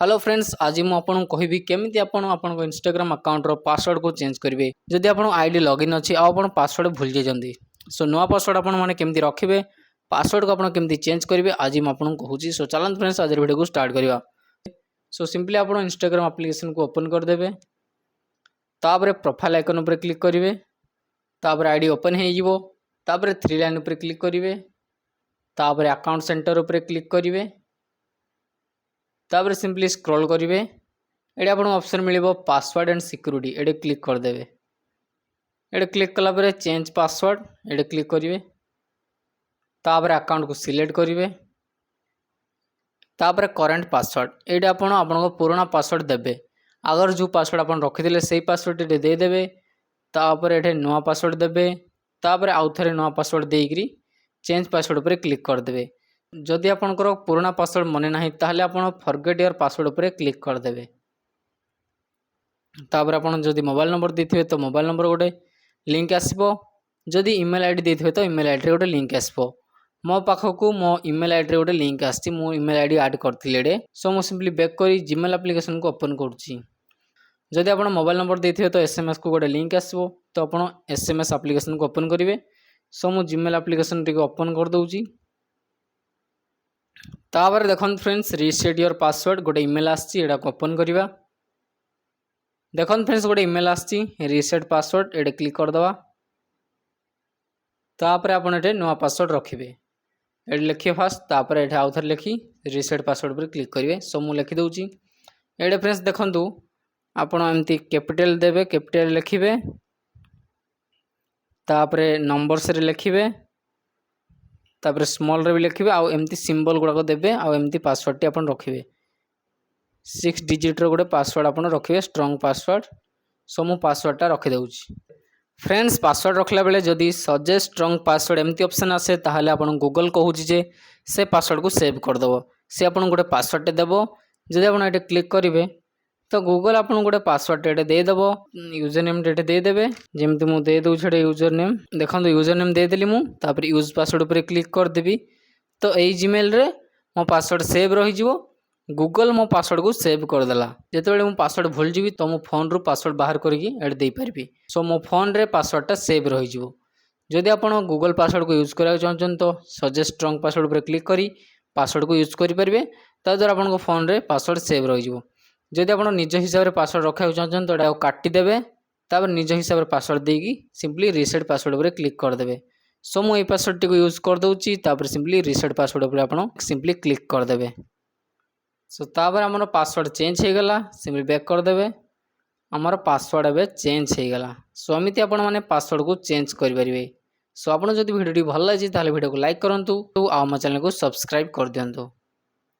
Hello friends, आज मुझे आपको कहबी केमिति आपण इंस्टाग्राम अकाउंट रो पासवर्ड को चेंज करेंगे। जदि आप आईडी लॉगिन अच्छी आप पासवर्ड भूल जाइए सो नुआ पासवर्ड आपने केमती रखिए पासवर्ड को आप केमती चेंज करेंगे आज मुझे आपको कहूँ। सो चलते फ्रेंड्स आज वीडियो को स्टार्ट करवा। सो सिंपली आप इंस्टाग्राम एप्लिकेशन को ओपन करदे, तापर प्रोफाइल आइकन पर क्लिक करेंगे, तापर आईडी ओपन हो थ्री लाइन पर क्लिक करेंगे, तापर अकाउंट सेंटर पर क्लिक करेंगे, तापर सिंपली स्क्रॉल करेंगे। ये आपको ऑप्शन मिले पासवर्ड एंड सिक्योरिटी, ये क्लिक करदे। ये क्लिक कलापर चेंज पासवर्ड ये क्लिक करेंगे, तापर अकाउंट को सिलेक्ट करेंगे, तापर करंट पासवर्ड ये आपको पुराना पासवर्ड देवे। अगर जो पासवर्ड आप रखी से पासवर्ड ये देदेवे, तापर ये नुआ पासवर्ड देवे, तापर आउ थे नुआ पासवर्ड देकरी चेंज पासवर्ड पर क्लिक करदे। जदि आपंकर पुराना पासवर्ड मन ना ताहले आपण फॉरगेट योर पासवर्ड पर क्लिक करदे। तापर आपण जदि मोबाइल नंबर देथिबे तो मोबाइल नंबर गोटे लिंक आसीबो, जदि ईमेल आईडी देथिबे तो ईमेल आईडी गोटे लिंक आसीबो। मो पाखकू मो ईमेल आईडी गोटे लिंक आसी, मो ईमेल आईडी ऐड करथिले। सो मो सिंपली बैक करी जीमेल एप्लिकेशन को ओपन करूची। जदि आपण मोबाइल नंबर देथिबे तो एसएमएस को गोटे लिंक आसीबो, तो आपण एसएमएस एप्लिकेशन को ओपन करिवे। सो मो जीमेल एप्लिकेशन टी ओपन कर दउची। तापर देखो फ्रेंड्स रीसेट योर पासवर्ड गोटे ईमेल आसी, ओपन करवा। देखो फ्रेंड्स गोटे ईमेल आसी रीसेट पासवर्ड ये क्लिक करदवा। तापर आप नुआ पासवर्ड रखिए, ये लिखिए फास्ट, तापर ये आउ थे लिखी रीसेट पासवर्ड पर क्लिक करेंगे। सो मुझे लिखिदे। ये फ्रेंड्स देखु आपड़ एमती कैपिटल देवे, कैपिटल लिखिए, तापर नंबर से लिखिए, तापर स्मॉल रे भी लिखिए, आउ एमती सिंबल गुड़ाक देवे, आउ एमती पासवर्ड टी आपन रखिए। 6 डिजिट रो गोटे पासवर्ड आपन रखिए, स्ट्रॉन्ग पासवर्ड। सो मु पासवर्ड टा रखी दउची। फ्रेंड्स पासवर्ड रखला बेले जदि सजेस्ट स्ट्रॉन्ग पासवर्ड एमती ऑप्शन आसे ताहले आपन गूगल कहूची जे से पासवर्ड को सेव कर दबो। से आपन गोटे पासवर्ड टे देबो। जदि आपन एटे क्लिक करिवे तो गूगल आपन गोटे पासवर्ड टे दे देबो। यूजर नेम टे दे देबे, जेमति मु दे दउ छडे यूजर नेम। देखंतु यूजर नेम दे देली मु, तापर यूज पासवर्ड पर क्लिक कर देबी। तो एई जीमेल रे मो पासवर्ड सेव रही जिवो। गूगल मो पासवर्ड को सेव कर देला। जेतेबेले मु पासवर्ड भूल जीवी तो मो फोन रु पासवर्ड बाहर करके एड दे पारबी। सो मो फोन रे पासवर्ड टा सेव रही जिवो। जदि आपण गूगल पासवर्ड को यूज करा चाहछन तो सजेस्ट स्ट्रॉन्ग पासवर्ड पर क्लिक करी पासवर्ड को यूज करि परबे। ता द्वारा आपण फोन रे पासवर्ड सेव रही जिवो। जदि आपण निज हिसाब रे पासवर्ड रखा चाहछन तो एटा काटी देबे, तापर निज हिसाब रे पासवर्ड देकी सिंपली रीसेट पासवर्ड पर क्लिक कर देबे। सो मो ए पासवर्ड टी को यूज कर दउची, तापर सिंपली रीसेट पासवर्ड पर आपण सिंपली क्लिक कर देबे। सो तापर आमर पासवर्ड चेंज हो गला। सिंपली बैक कर देबे, आमर पासवर्ड एबे चेंज हो गला। सो एमिति आपण माने पासवर्ड को चेंज करि परिबे। सो आपण जदि वीडियो भल लागि ताले वीडियो को लाइक करंतु, आ हम चैनल को सब्सक्राइब कर दियंतु।